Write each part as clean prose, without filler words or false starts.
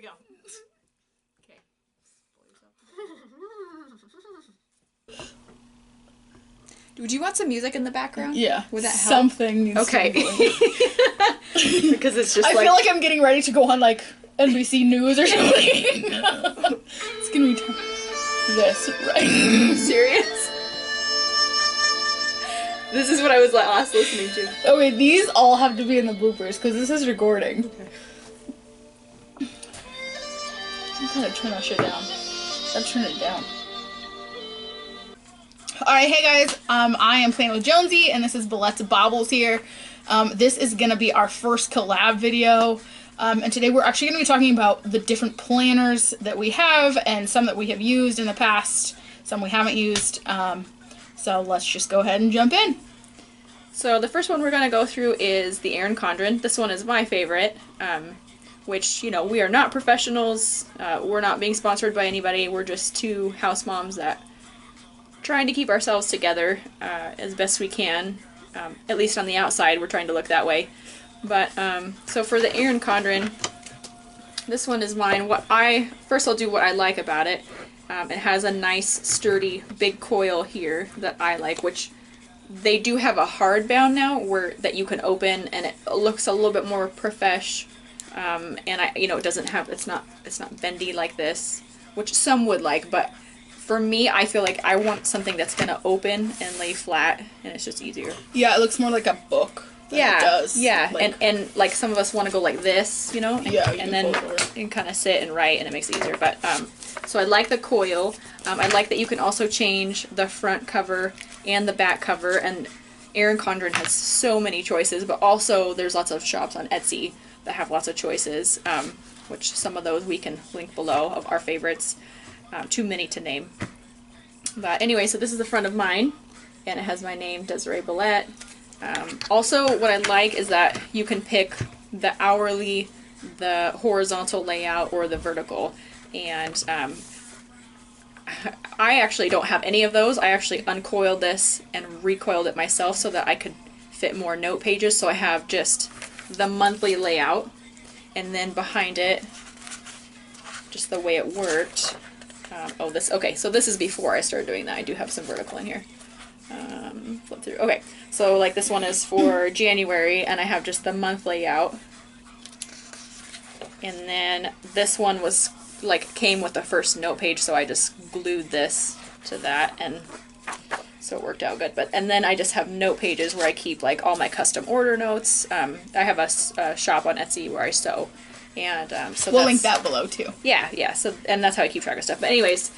we go. Okay. Would you want some music in the background? Yeah. Would that help? Something needs Okay. to be going. Because it's just I feel like I'm getting ready to go on like NBC News or something. It's gonna be this, right? Serious? This is what I was last listening to. Okay, these all have to be in the bloopers because this is recording. Okay. I'm gonna turn that shit down. I've turned it down. Alright, hey guys, I am playing with Jonesy, and this is Ballette's Baubles here. This is gonna be our first collab video, and today we're actually gonna be talking about the different planners that we have, and some that we have used in the past, some we haven't used, so let's just go ahead and jump in. So the first one we're going to go through is the Erin Condren. This one is my favorite, which, you know, we are not professionals. We're not being sponsored by anybody. We're just two house moms that trying to keep ourselves together as best we can. At least on the outside, we're trying to look that way. But, so for the Erin Condren, this one is mine. First I'll do what I like about it. It has a nice, sturdy, big coil here that I like, which they do have a hardbound now that you can open, and it looks a little bit more profesh. And it's not bendy like this, which some would like, but for me, I feel like I want something that's gonna open and lay flat, and it's just easier. Yeah, it looks more like a book. Yeah, it does. Yeah, like, and like some of us want to go like this, you know. Yeah, and then you can kind of sit and write, and it makes it easier. But so I like the coil. I like that you can also change the front cover and the back cover. And Erin Condren has so many choices, but also there's lots of shops on Etsy that have lots of choices, which some of those we can link below of our favorites. Too many to name. But anyway, so this is the front of mine, and it has my name, Desiree Ballette. Also, what I like is that you can pick the hourly, the horizontal layout, or the vertical. And I actually don't have any of those. I actually uncoiled this and recoiled it myself so that I could fit more note pages. So I have just the monthly layout, and then behind it, just the way it worked. Okay, so this is before I started doing that. I do have some vertical in here. Flip through. Okay, so like this one is for January, and I have just the month layout. And then this one was like came with the first note page, so I just glued this to that, and so it worked out good. And then I just have note pages where I keep like all my custom order notes. I have a shop on Etsy where I sew, and so we'll link that below too. Yeah. So and that's how I keep track of stuff. But anyways,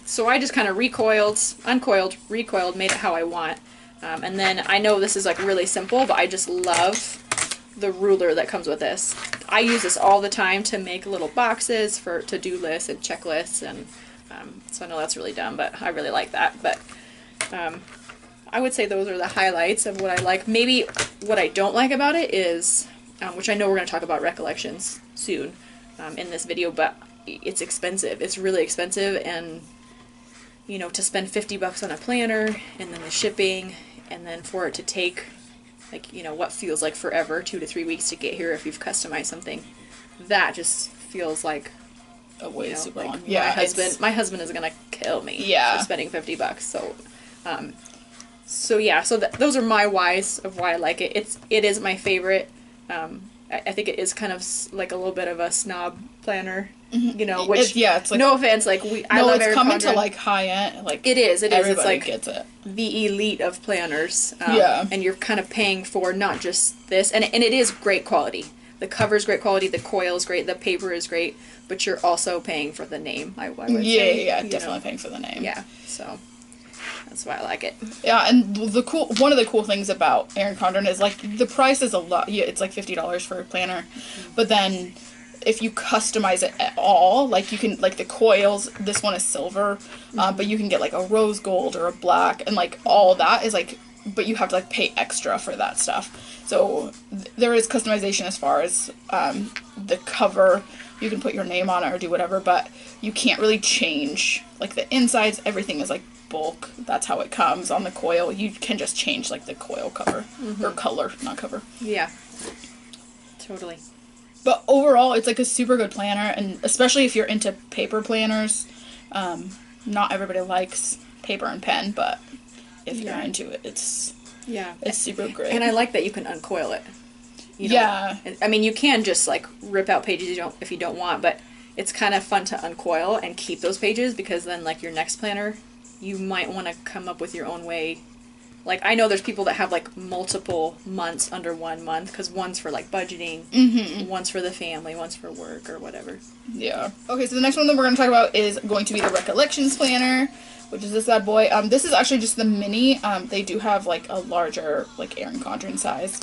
so I just kind of uncoiled, recoiled, made it how I want. And then I know this is like really simple, but I just love the ruler that comes with this. I use this all the time to make little boxes for to-do lists and checklists, and so I know that's really dumb, but I really like that. But I would say those are the highlights of what I like. Maybe what I don't like about it is, which I know we're going to talk about Recollections soon in this video, but it's expensive. It's really expensive, and you know, to spend $50 on a planner, and then the shipping, and then for it to take, like, you know, what feels like forever, 2 to 3 weeks to get here if you've customized something, that just feels like a waste of long. Yeah, my husband is gonna kill me for spending $50. So yeah, so those are my whys of why I like it. It is my favorite. I think it is kind of like a little bit of a snob planner, you know. Which it's like, no offense, like I love Erin Condren. Coming to like high end, like it is. Everybody it's like gets it. The elite of planners. And you're kind of paying for not just this, and it is great quality. The cover is great quality. The coil is great. The paper is great, but you're also paying for the name. I would say. Yeah, definitely paying for the name. Yeah, so. That's why I like it. Yeah, and one of the cool things about Erin Condren is like the price is a lot. Yeah, it's like $50 for a planner, but then if you customize it at all, like you can like the coils. This one is silver, but you can get like a rose gold or a black, and like all that is like, but you have to like pay extra for that stuff. So there is customization as far as the cover. You can put your name on it or do whatever, but you can't really change like the insides. Everything is like bulk. That's how it comes on the coil. You can just change like the coil cover or color, not cover. Yeah, totally. But overall, it's like a super good planner, and especially if you're into paper planners. Not everybody likes paper and pen, but if you're into it, it's super great. And I like that you can uncoil it. You know? Yeah. I mean, you can just like rip out pages if you don't want, but it's kind of fun to uncoil and keep those pages, because then like your next planner, you might want to come up with your own way. Like, I know there's people that have like multiple months under 1 month, because one's for like budgeting, one's for the family, one's for work or whatever. Yeah. Okay, so the next one that we're going to talk about is going to be the Recollections planner, which is this bad boy. This is actually just the mini. They do have like a larger, like Erin Condren size.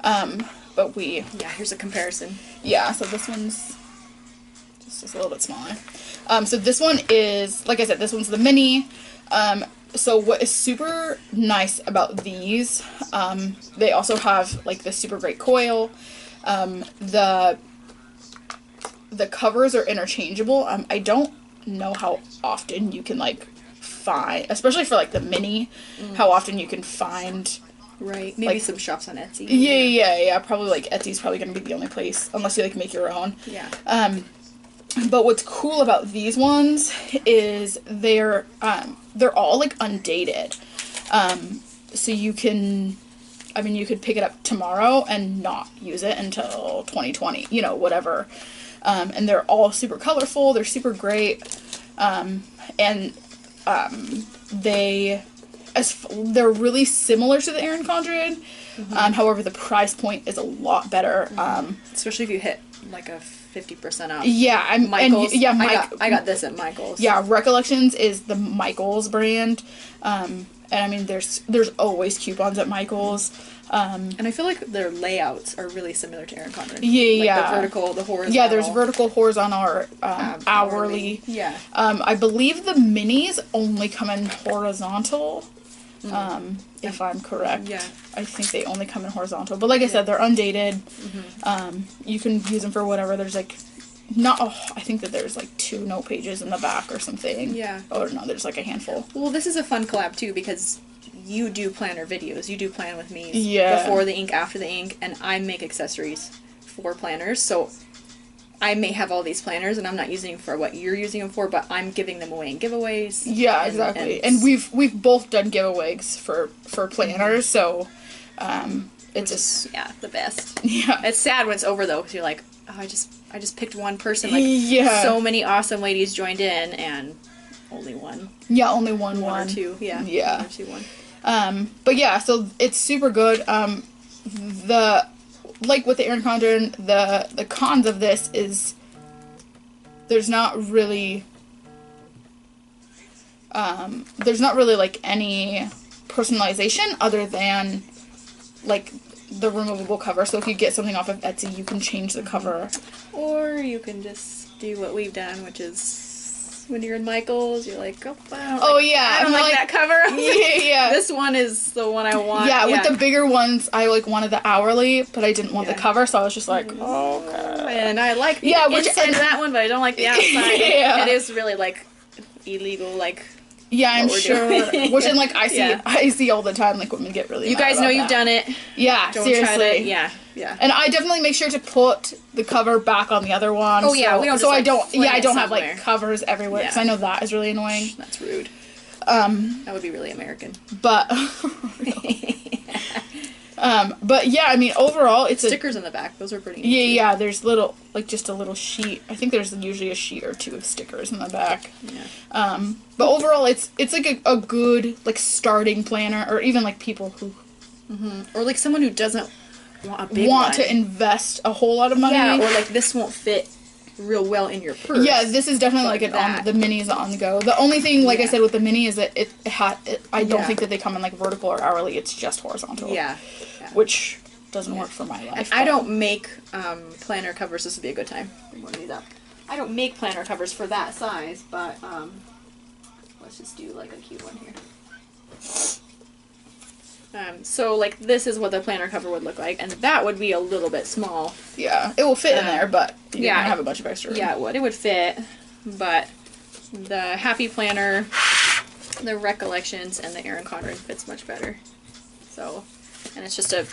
But here's a comparison. Yeah, so this one's just a little bit smaller. So this one is, like I said, this one's the mini. So what is super nice about these, they also have like this super great coil. The covers are interchangeable. I don't know how often you can like find, especially for like the mini, how often you can find. Right, maybe like, some shops on Etsy. Yeah. Probably like Etsy's probably gonna be the only place, unless you like make your own. Yeah. But what's cool about these ones is they're all like undated. So you can, I mean, you could pick it up tomorrow and not use it until 2020, you know, whatever. And they're all super colorful. They're super great. They're really similar to the Erin Condren. However, the price point is a lot better. Especially if you hit like a 50% off. Yeah, I got this at Michael's. Yeah, Recollections is the Michael's brand. And I mean, there's always coupons at Michael's. And I feel like their layouts are really similar to Erin Condren. Yeah, like the vertical, the horizontal. Yeah, there's vertical, horizontal, or hourly. Yeah. I believe the minis only come in horizontal. If I'm correct. Yeah. I think they only come in horizontal. But like I said, they're undated. You can use them for whatever. There's like, I think that there's like 2 note pages in the back or something. Yeah. Or no, there's like a handful. Well, this is a fun collab too, because you do planner videos. You do plan with me. Yeah. Before the ink, after the ink, and I make accessories for planners. So I may have all these planners, and I'm not using them for what you're using them for, but I'm giving them away in giveaways. Yeah, exactly. And we've both done giveaways for planners, so it's just the best. Yeah. It's sad when it's over though, because you're like, oh, I just picked one person. Like, so many awesome ladies joined in, and only one. Yeah, only one or two. Yeah. Yeah. 1 or 2. But yeah, so it's super good. Like with the Erin Condren, the cons of this is there's not really like any personalization other than like the removable cover. So if you get something off of Etsy, you can change the cover. Or you can just do what we've done, which is when you're in Michael's, you're like, oh, I don't like that cover. Yeah. This one is the one I want. Yeah, with the bigger ones, I like wanted the hourly, but I didn't want the cover, so I was just like, okay. And I like the inside of that one, but I don't like the outside. It is really like illegal, like. Yeah, I'm sure. Which in like I see all the time like women get really. You guys know you've done it. Yeah, don't seriously. Try to, yeah. And I definitely make sure to put the cover back on the other one. Oh yeah, we don't. I don't have like covers everywhere because I know that is really annoying. That's rude. That would be really American. But. But yeah, I mean, overall, it's stickers in the back. Those are pretty neat. Yeah, there's little, like, just a little sheet. I think there's usually a sheet or 2 of stickers in the back. Yeah. But overall, it's like a good, like, starting planner, or even, like, people who... Or, like, someone who doesn't want a big one. To invest a whole lot of money. Yeah, or, like, this won't fit real well in your purse. Yeah, this is definitely like the mini is on the go. The only thing, like I said, with the mini is that I don't think that they come in like vertical or hourly. It's just horizontal. Yeah. Which doesn't work for my life. I don't make planner covers. This would be a good time. One of these up. I don't make planner covers for that size, but let's just do like a cute one here. So like this is what the planner cover would look like, and that would be a little bit small. Yeah, it will fit in there, but you don't have a bunch of extra room. Yeah, it would fit, but the Happy Planner, the Recollections, and the Erin Condren fits much better. So, and it's just a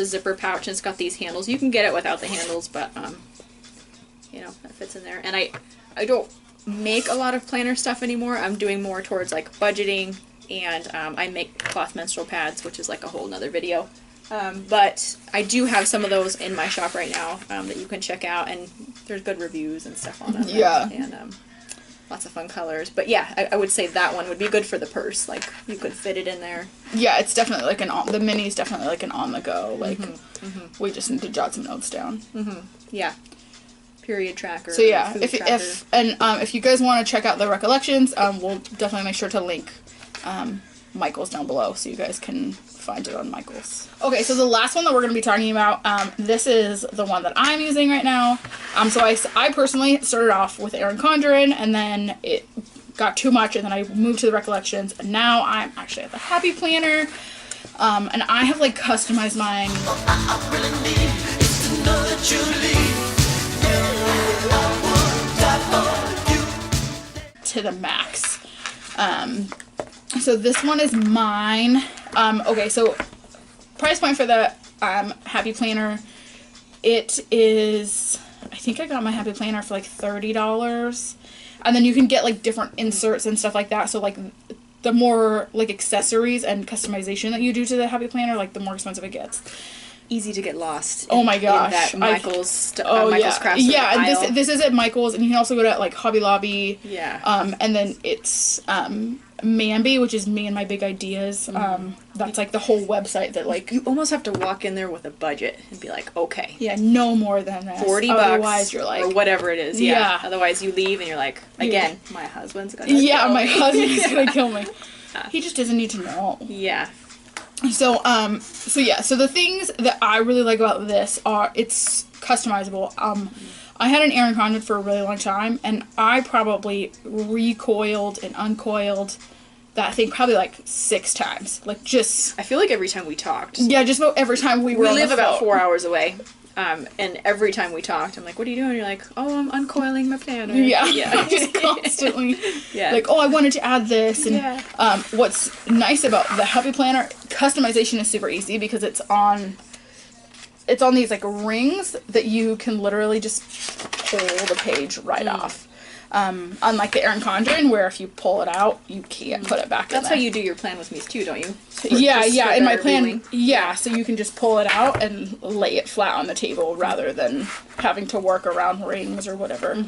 zipper pouch, and it's got these handles. You can get it without the handles, but that fits in there. And I don't make a lot of planner stuff anymore. I'm doing more towards like budgeting, and I make cloth menstrual pads, which is like a whole nother video. But I do have some of those in my shop right now that you can check out, and there's good reviews and stuff on them. Yeah. And lots of fun colors. But yeah, I would say that one would be good for the purse. Like, you could fit it in there. Yeah, it's definitely like the mini is definitely like an on the go. Like, we just need to jot some notes down. Yeah. Period tracker. So yeah, food if tracker. if you guys want to check out the Recollections, we'll definitely make sure to link Michael's down below so you guys can find it on Michael's. Okay, so the last one that we're going to be talking about, this is the one that I'm using right now. So I personally started off with Erin Condren, and then it got too much, and then I moved to the Recollections, and now I'm actually at the Happy Planner, and I have like customized mine. All I really need is to know that you leave. To the max. So this one is mine. Okay, so price point for the Happy Planner, it is, I think I got my Happy Planner for like $30, and then you can get like different inserts and stuff like that. So like the more like accessories and customization that you do to the Happy Planner, like the more expensive it gets. Easy to get lost. Oh my gosh! In that Michael's yeah, Crafts. yeah. And aisle. this is at Michael's, and you can also go to like Hobby Lobby. Yeah. And then it's Mamby, which is Me and My Big Ideas. That's like the whole website that like You almost have to walk in there with a budget and be like, okay, yeah, no more than this. $40, Otherwise, you're like, or whatever it is. Yeah. Yeah. Otherwise, you leave and you're like, again, my husband's gonna. yeah, kill my me. husband's gonna kill me. He just doesn't need to know. Yeah. So the things that I really like about this are it's customizable. I had an Erin Condren for a really long time, and I probably recoiled and uncoiled that thing probably like 6 times. Like just I feel like every time we talked, yeah, just about every time we were. we on the live about phone. 4 hours away. And every time we talked, I'm like, "What are you doing?" You're like, "Oh, I'm uncoiling my planner." Yeah, yeah, just constantly. yeah. Like, oh, I wanted to add this, and Yeah. what's nice about the Happy Planner customization is super easy because it's on these like rings that you can literally just pull the page right off. Unlike the Erin Condren, where if you pull it out, you can't put it back in That's there. how you do your plan with me too, don't you? Yeah, Just yeah. for In my the plan, reeling. yeah. So you can just pull it out and lay it flat on the table rather than having to work around rings or whatever.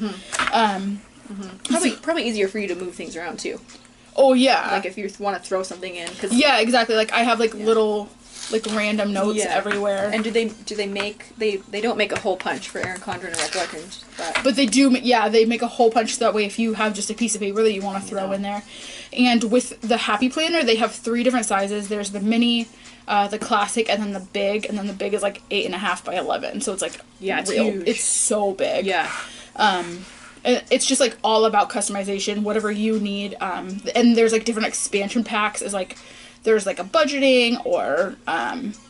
Probably easier for you to move things around too. Oh yeah. Like if you want to throw something in, because Yeah, exactly. Like I have like little like random notes Yeah. everywhere. And do they make they don't make a hole punch for Erin Condren and Recollections, But they do, yeah, they make a hole punch so that way if you have just a piece of paper that you want to throw in there. And with the Happy Planner, they have 3 different sizes. There's the mini, the classic, and then the big. And then the big is like 8.5 by 11. So it's like Yeah, it's real. huge. It's so big. yeah. And it's just like all about customization, whatever you need. And there's like different expansion packs. Is like there's like a budgeting or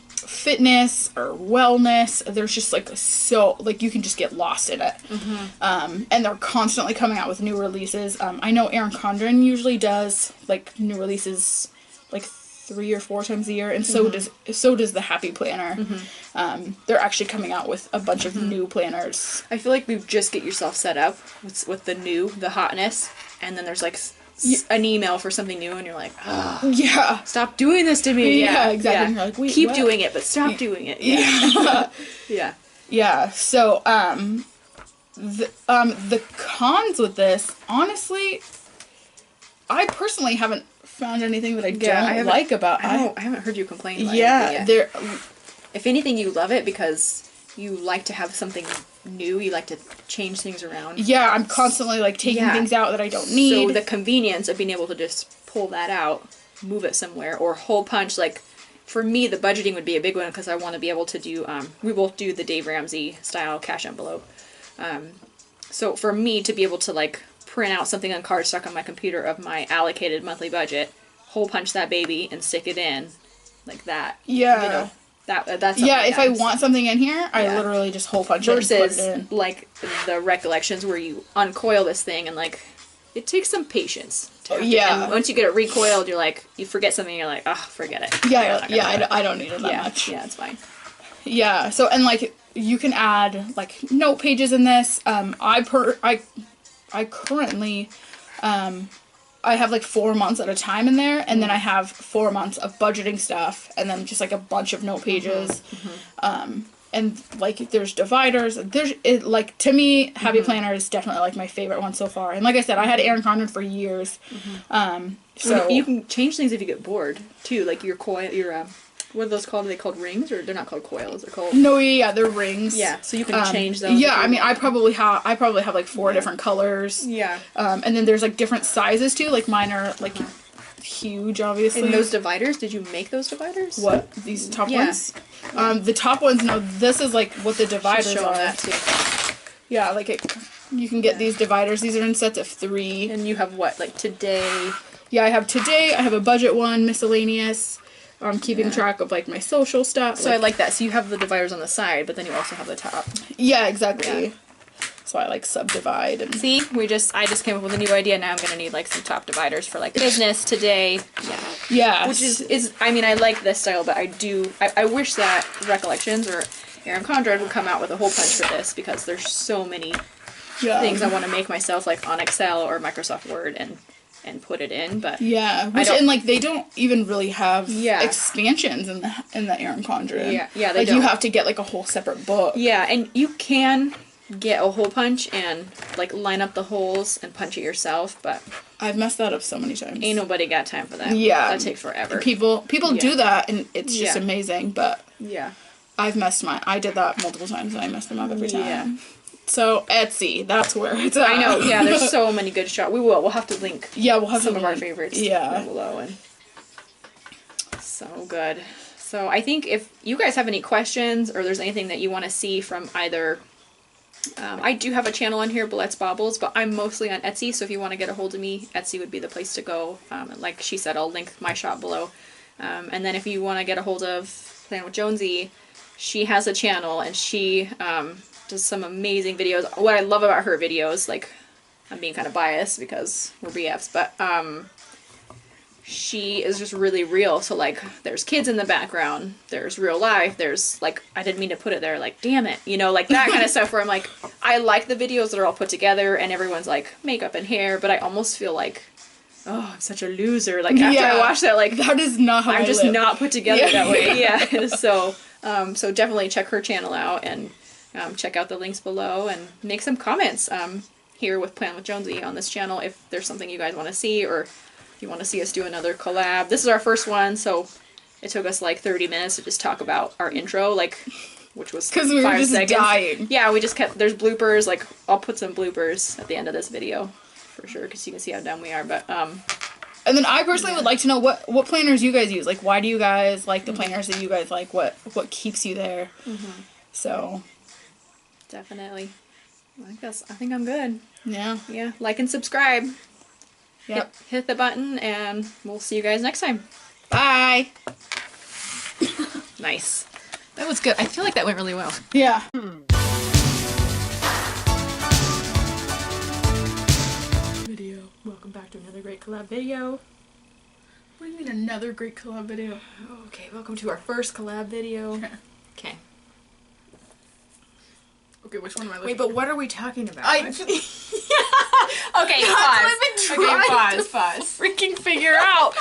fitness or wellness. There's just like so like you can just get lost in it. And they're constantly coming out with new releases. I know Erin Condren usually does like new releases like 3 or 4 times a year, and so does the Happy Planner. They're actually coming out with a bunch of new planners. I feel like you just get yourself set up with the hotness, and then there's like an email for something new, and you're like, oh, Yeah. stop doing this to me. Yeah, exactly. And you're like, wait, keep what? doing it, but stop doing it. Yeah. Yeah. Yeah, so, the cons with this, honestly, I personally haven't found anything that I don't like about it. I haven't heard you complain about Yeah, anything there, yet. If anything, you love it because you like to have something new. You like to change things around. yeah, I'm constantly, like, taking Yeah. things out that I don't need. So the convenience of being able to just pull that out, move it somewhere, or hole punch, like, for me, the budgeting would be a big one because I want to be able to do, we both do the Dave Ramsey style cash envelope. So for me to be able to, like, print out something on cardstock on my computer of my allocated monthly budget, hole punch that baby, and stick it in, like that. Yeah. You know, that's yeah, something if I nice. want something in here, I Yeah. literally just hole punch it and Versus, put it in. like, the Recollections where you uncoil this thing and, like, it takes some patience. Yeah. And once you get it recoiled, you're like, you forget something, you're like, oh, forget it. Yeah, I'm not gonna yeah, do it. I don't need it that Yeah, much. yeah, it's fine. Yeah. So and like you can add like note pages in this. I currently I have like 4 months at a time in there, and then I have 4 months of budgeting stuff, and then just like a bunch of note pages. And like there's dividers. Like to me, Happy Planner is definitely like my favorite one so far. And like I said, I had Erin Condren for years. So you can change things if you get bored too. Like your coil, what are those called? Are they called rings, or they're not called coils? They're called. No, yeah, they're rings. Yeah, so you can change those. Yeah, I mean, I probably have like 4 different colors. Yeah. And then there's like different sizes too. Like mine are like huge, obviously. And those dividers, did you make those dividers? What, these top Yeah. ones? The top ones, no, this is like what the dividers Show are. that too. Yeah, like you can get these dividers. These are in sets of 3. And you have what, like today? Yeah, I have today, I have a budget one, miscellaneous. I'm keeping track of like my social stuff. So I like that. So you have the dividers on the side, but then you also have the top. Yeah, exactly. Yeah. So I like subdivide and See, I just came up with a new idea. Now I'm gonna need like some top dividers for like business today. Yeah. yeah. Which is I mean, I like this style, but I wish that Recollections or Erin Condren would come out with a hole punch for this, because there's so many things I want to make myself, like on Excel or Microsoft Word, and put it in. But yeah, and like they don't even really have expansions in the Erin Condren. Yeah, they like don't. you have to get like a whole separate book. Yeah, and you can get a hole punch and like line up the holes and punch it yourself, but I've messed that up so many times. ain't nobody got time for that. Yeah, that takes forever. People do that, and it's just amazing. But yeah, I've messed mine. I did that multiple times, and I messed them up every time. Yeah. So Etsy, that's where it's at. I know. Yeah, there's so many good shots. We'll have to link. Yeah, we'll have some of our favorites. Down below, and so good. So I think if you guys have any questions, or there's anything that you want to see from either. I do have a channel on here, Ballette's Baubles, but I'm mostly on Etsy, so if you want to get a hold of me, Etsy would be the place to go. And like she said, I'll link my shop below. And then if you want to get a hold of Plan with Jonesy, she has a channel, and she does some amazing videos. What I love about her videos, like, I'm being kind of biased because we're BFs, but she is just really real. So like, there's kids in the background, there's real life, there's like, I didn't mean to put it there, like, damn it, you know, like that kind of stuff, where I'm like, I like the videos that are all put together and everyone's like makeup and hair, but I almost feel like, oh, I'm such a loser. Like after I watch that, like, that is not how I'm I just live. not put together that way. Yeah. So definitely check her channel out, and check out the links below, and make some comments here with Plan with Jonesy on this channel if there's something you guys want to see, or if you want to see us do another collab. This is our first one, so it took us like 30 minutes to just talk about our intro, like, which was because we were 5 just seconds. dying. Yeah, we just kept, there's bloopers, like, I'll put some bloopers at the end of this video for sure, because you can see how dumb we are, but and then I personally would like to know what planners you guys use. Like, why do you guys like the planners that you guys like? What keeps you there? So definitely. I think I'm good. yeah. Yeah, like and subscribe. Yep. Hit the button, and we'll see you guys next time. Bye. Nice. That was good. I feel like that went really well. Yeah. Video. Welcome back to another great collab video. What do you mean another great collab video? Okay, welcome to our first collab video. Okay. Okay, which one am I looking Wait, but what are we talking about? I Okay, pause. I've been trying Okay, pause. freaking figure out.